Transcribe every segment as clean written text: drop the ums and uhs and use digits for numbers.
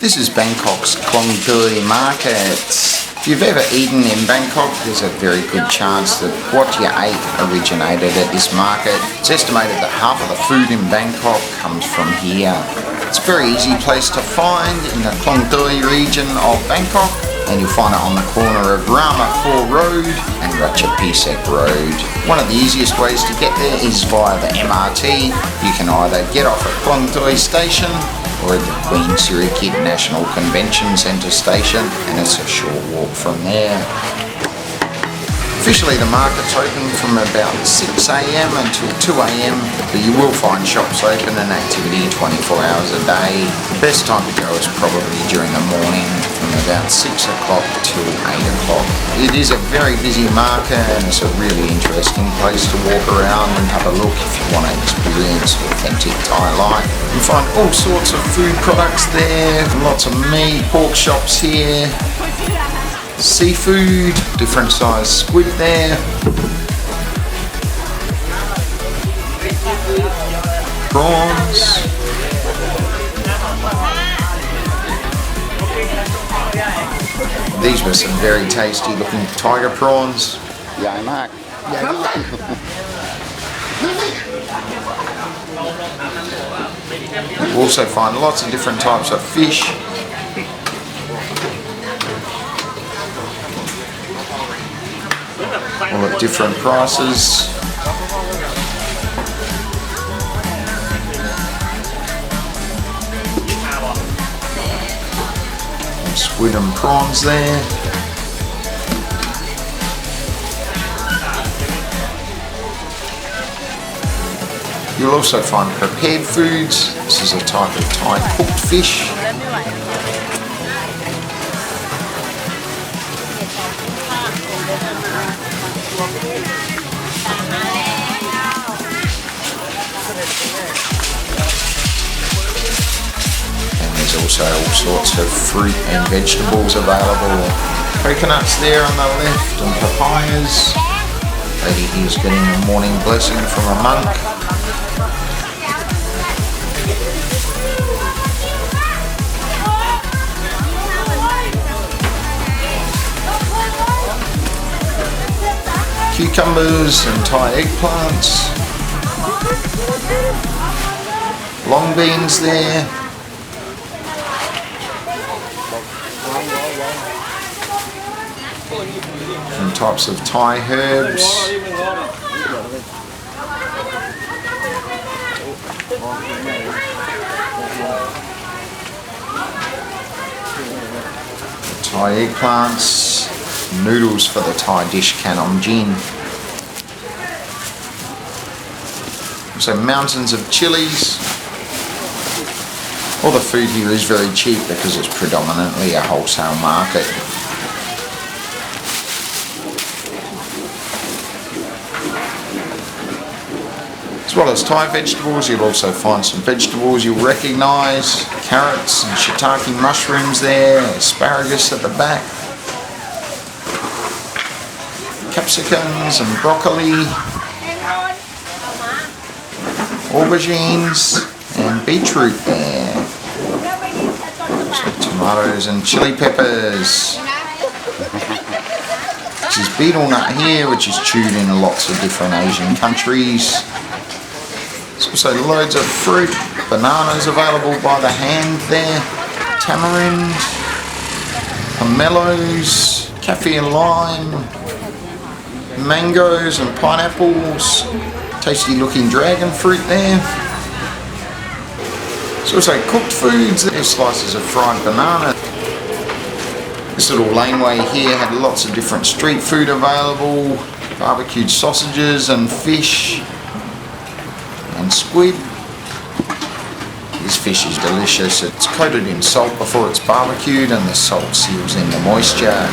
This is Bangkok's Klong Toey Market. If you've ever eaten in Bangkok, there's a very good chance that what you ate originated at this market. It's estimated that half of the food in Bangkok comes from here. It's a very easy place to find in the Khlong Toei region of Bangkok, and you'll find it on the corner of Rama IV Road and Ratchada Road. One of the easiest ways to get there is via the MRT. You can either get off at Khlong Toei Station or at the Queen Sirikit National Convention Centre station, and it's a short walk from there. Officially the market's open from about 6 AM until 2 AM, but you will find shops open and activity 24 hours a day. The best time to go is probably during the morning from about 6 o'clock till 8 o'clock. It is a very busy market and it's a really interesting place to walk around and have a look if you want to experience authentic Thai life. You find all sorts of food products there, lots of meat, pork shops here, seafood, different size squid there, prawns, these were some very tasty looking tiger prawns. Dài mát. You also find lots of different types of fish. All at different prices. Some squid and prawns there. You'll also find prepared foods. This is a type of Thai cooked fish. And there's also all sorts of fruit and vegetables available. Coconuts there on the left and papayas. Lady here's getting a morning blessing from a monk. Cucumbers and Thai eggplants. Long beans there. Different types of Thai herbs. Thai eggplants. Noodles for the Thai dish Kanom Jin. So mountains of chilies. All the food here is very cheap because it's predominantly a wholesale market. As well as Thai vegetables, you'll also find some vegetables you'll recognise. Carrots and shiitake mushrooms there, asparagus at the back. Capsicums and broccoli, aubergines and beetroot there. So tomatoes and chili peppers. This is betel nut here, which is chewed in lots of different Asian countries. There's also loads of fruit, bananas available by the hand there, tamarind, pomelos, kaffir and lime, mangoes and pineapples, tasty looking dragon fruit there. There's also cooked foods, there's slices of fried banana. This little laneway here had lots of different street food available, barbecued sausages and fish and squid. This fish is delicious, it's coated in salt before it's barbecued and the salt seals in the moisture.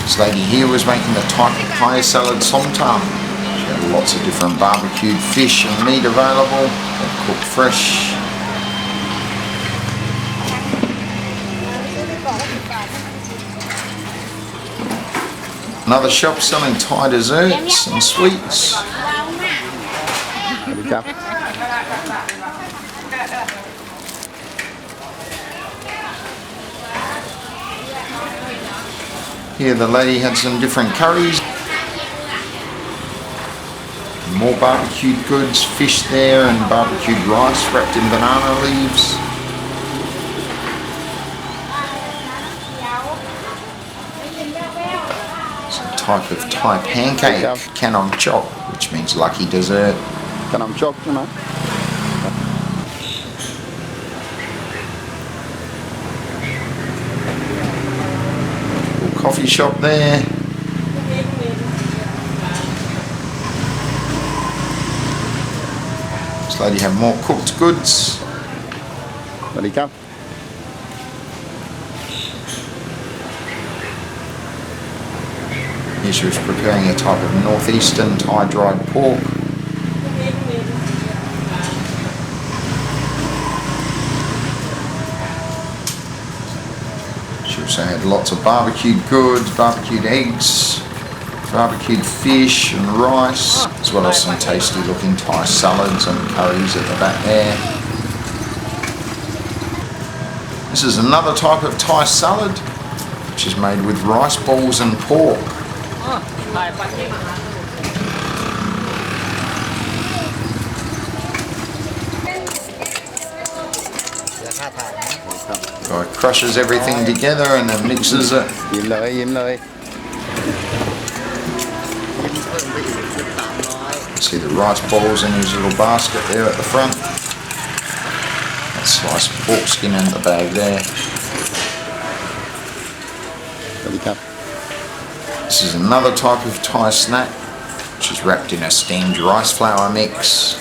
This lady here was making the type of papaya salad somtam. She had lots of different barbecued fish and meat available, they're cooked fresh. Another shop selling Thai desserts and sweets. Here the lady had some different curries. More barbecued goods, fish there and barbecued rice wrapped in banana leaves. Some type of Thai pancake, Khlong Chok, which means lucky dessert. Khlong Chok, you know. Little coffee shop there. This lady had more cooked goods. Here she was preparing a type of northeastern Thai dried pork. She also had lots of barbecued goods, barbecued eggs, barbecued fish and rice, as well as some tasty looking Thai salads and curries at the back there. This is another type of Thai salad, which is made with rice balls and pork. Guy crushes everything together and then mixes it. See the rice balls in his little basket there at the front. That sliced pork skin in the bag there. This is another type of Thai snack, which is wrapped in a steamed rice flour mix.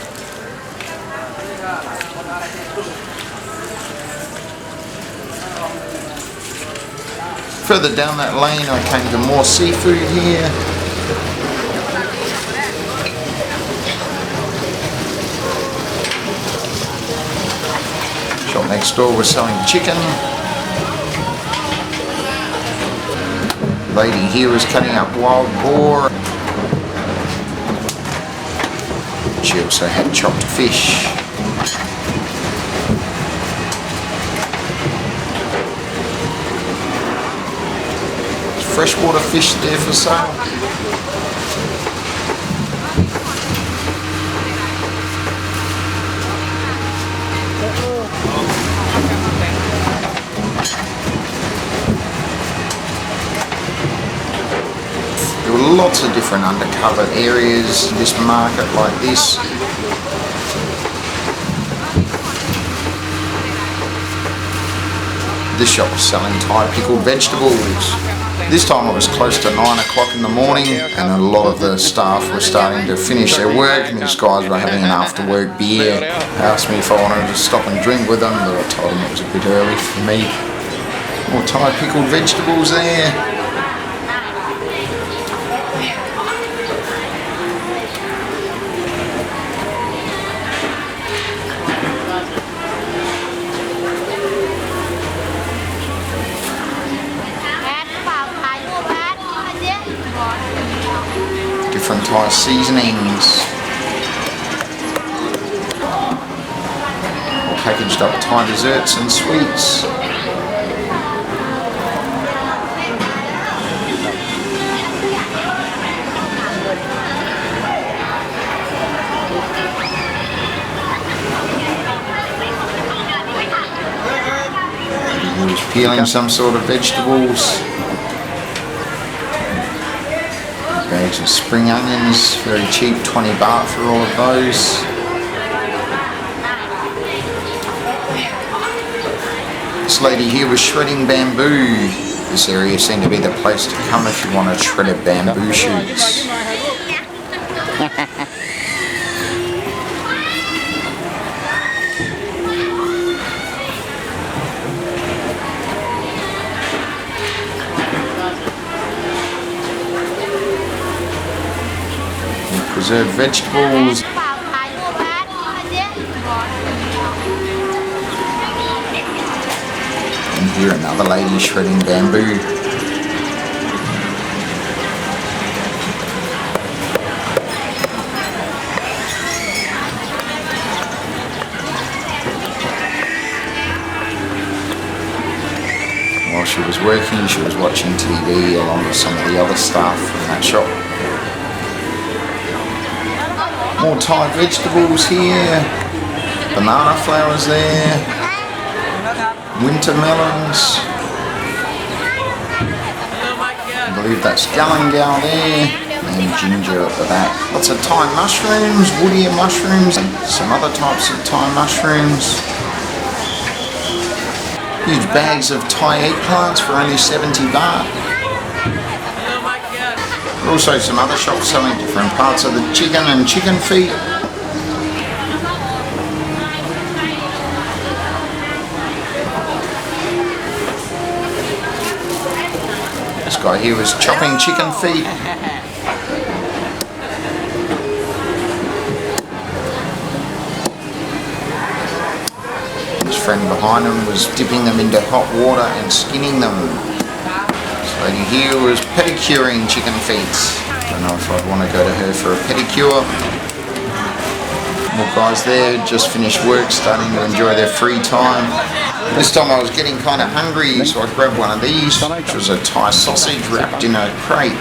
Further down that lane I came to more seafood here. Shop next door was selling chicken. Lady here was cutting up wild boar. She also had chopped fish. There's freshwater fish there for sale. There were lots of different undercover areas in this market like this. This shop was selling Thai pickled vegetables. This time it was close to 9 o'clock in the morning and a lot of the staff were starting to finish their work and these guys were having an after work beer. They asked me if I wanted to stop and drink with them, but I told them it was a bit early for me. More Thai pickled vegetables there. Different Thai seasonings. All packaged up Thai desserts and sweets. He was peeling some sort of vegetables. Bags of spring onions, very cheap, 20 baht for all of those. This lady here was shredding bamboo. This area seemed to be the place to come if you wanted shredded bamboo shoots. Preserved vegetables. And here another lady shredding bamboo. While she was working, she was watching TV along with some of the other staff from that shop. More Thai vegetables here. Banana flowers there. Winter melons. I believe that's galangal there. And ginger at the back. Lots of Thai mushrooms, woodier mushrooms, and some other types of Thai mushrooms. Huge bags of Thai eggplants for only 70 baht. Also some other shops selling different parts of the chicken and chicken feet. This guy here was chopping chicken feet. His friend behind him was dipping them into hot water and skinning them. This lady here was pedicuring chicken feet. Don't know if I'd want to go to her for a pedicure. More guys there, just finished work, starting to enjoy their free time. This time I was getting kind of hungry, so I grabbed one of these, which was a Thai sausage wrapped in a crepe.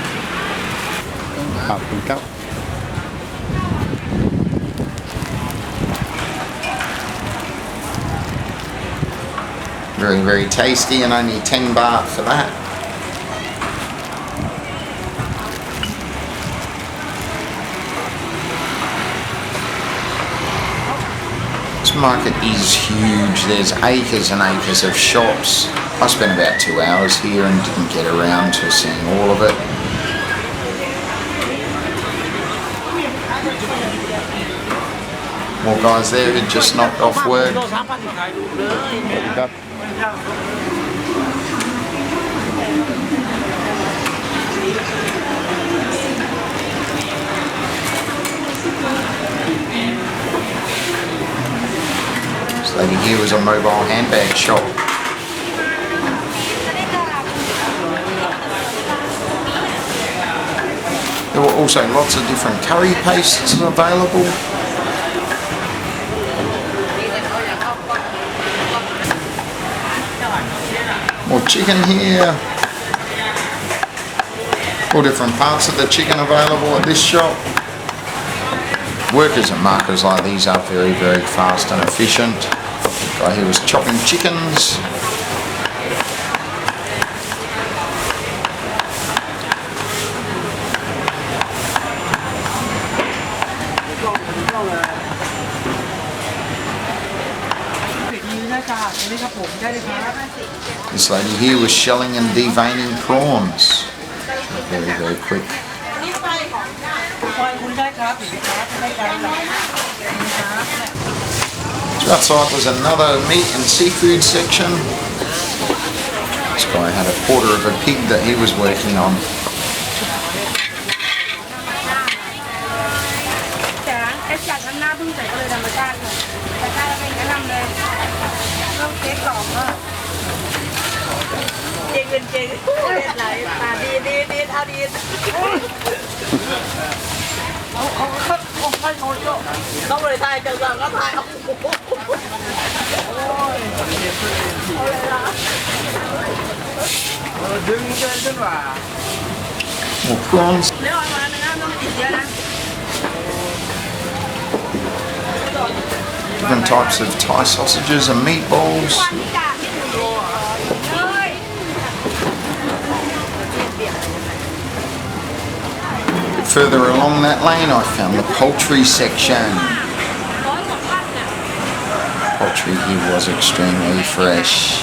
Very, very tasty, and only 10 baht for that. This market is huge. There's acres and acres of shops. I spent about 2 hours here and didn't get around to seeing all of it. More guys there who just knocked off work. This lady here was a mobile handbag shop. There were also lots of different curry pastes available. More chicken here. All different parts of the chicken available at this shop. Workers at markets like these are very, very fast and efficient. The guy here was chopping chickens. This lady here was shelling and deveining prawns. Very, very quick. So outside was another meat and seafood section. This guy had a quarter of a pig that he was working on. More prawns. Different types of Thai sausages and meatballs. Further along that lane I found the poultry section. Poultry here was extremely fresh.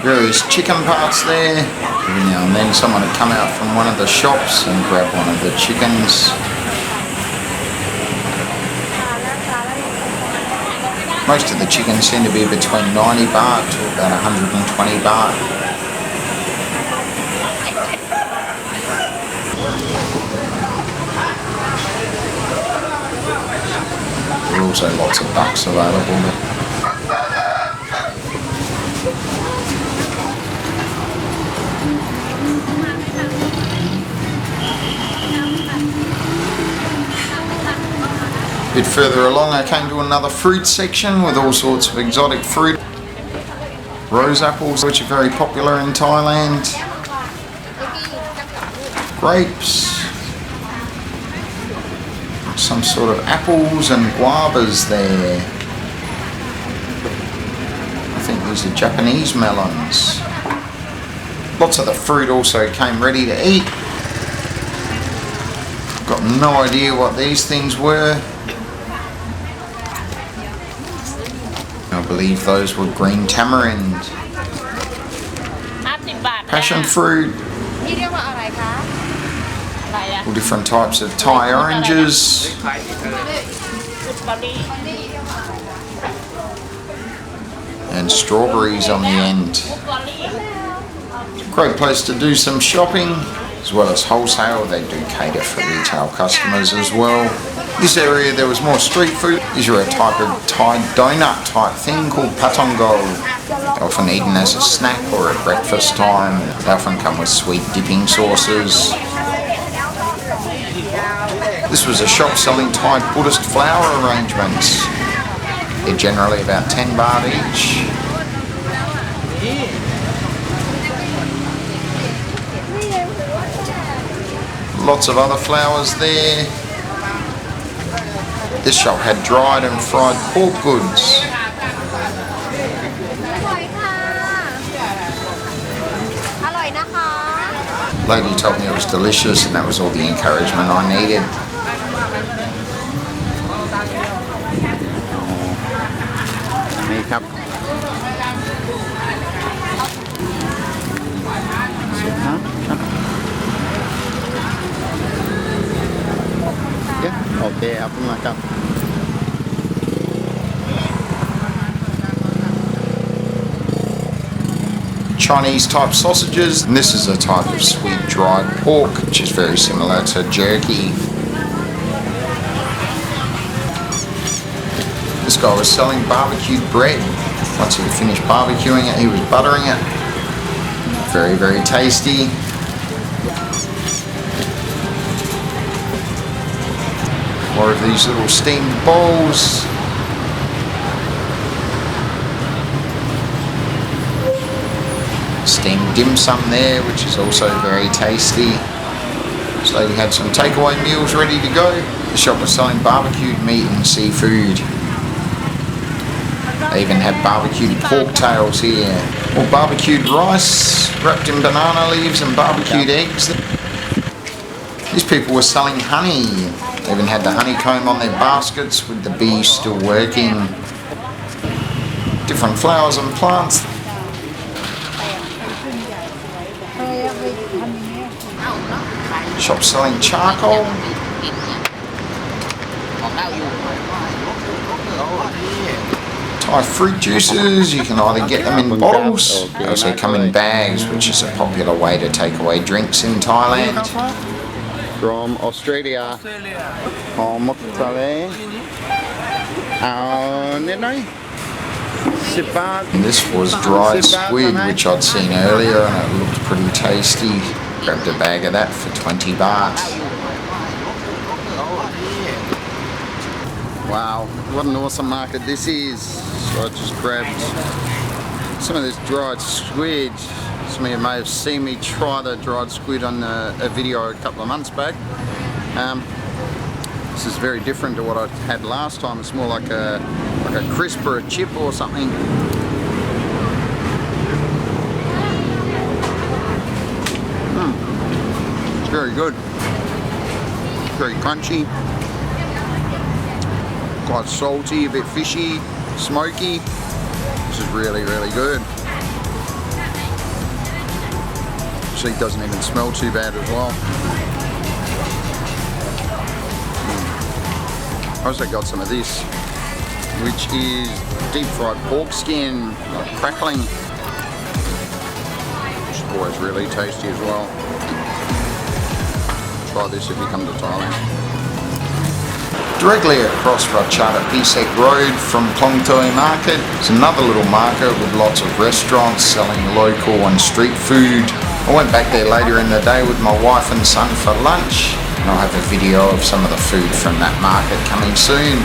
Various chicken parts there. Every now and then someone would come out from one of the shops and grab one of the chickens. Most of the chickens seem to be between 90 baht to about 120 baht. There are also lots of ducks available. A bit further along I came to another fruit section with all sorts of exotic fruit. Rose apples, which are very popular in Thailand. Grapes. Some sort of apples and guavas there. I think these are Japanese melons. Lots of the fruit also came ready to eat. Got no idea what these things were. I believe those were green tamarind. Passion fruit. All different types of Thai oranges. And strawberries on the end. Great place to do some shopping, as well as wholesale. They do cater for retail customers as well. This area there was more street food. These are a type of Thai donut type thing called patongo. Often eaten as a snack or at breakfast time. They often come with sweet dipping sauces. This was a shop selling Thai Buddhist flower arrangements. They're generally about 10 baht each. Lots of other flowers there. This shop had dried and fried pork goods. Lady told me it was delicious and that was all the encouragement I needed. Chinese type sausages, and this is a type of sweet dried pork which is very similar to jerky. This guy was selling barbecued bread. Once he finished barbecuing it, he was buttering it. Very, very tasty. More of these little steamed bowls. Steamed dim sum there, which is also very tasty. This lady had some takeaway meals ready to go. The shop was selling barbecued meat and seafood. They even had barbecued pork tails here. Or barbecued rice wrapped in banana leaves and barbecued eggs. These people were selling honey. They even had the honeycomb on their baskets with the bees still working. Different flowers and plants. Shop selling charcoal. Thai fruit juices, you can either get them in bottles, they also come in bags, which is a popular way to take away drinks in Thailand. From Australia. And this was dried squid, which I'd seen earlier, and it looked pretty tasty. Grabbed a bag of that for 20 baht. Wow, what an awesome market this is. So I just grabbed some of this dried squid. Some of you may have seen me try the dried squid on a video a couple of months back. This is very different to what I had last time. It's more like a crisp or a chip or something. It's very good. Very crunchy. Quite salty, a bit fishy, smoky. This is really, really good. Actually, it doesn't even smell too bad as well. I also got some of this, which is deep fried pork skin, like crackling, which is always really tasty as well. Try this if you come to Thailand. Directly across Ratchada Road from Klong Toey Market is another little market with lots of restaurants selling local and street food. I went back there later in the day with my wife and son for lunch. And I'll have a video of some of the food from that market coming soon.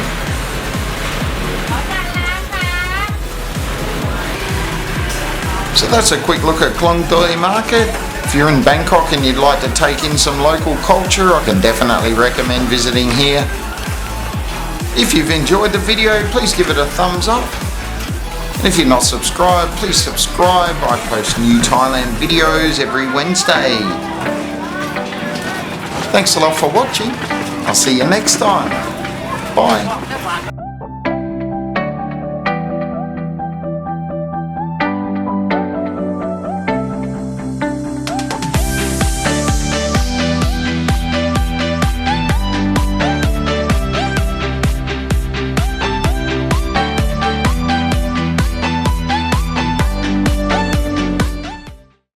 So that's a quick look at Klong Toey Market. If you're in Bangkok and you'd like to take in some local culture, I can definitely recommend visiting here. If you've enjoyed the video, please give it a thumbs up. And if you're not subscribed, please subscribe. I post new Thailand videos every Wednesday. Thanks a lot for watching. I'll see you next time. Bye.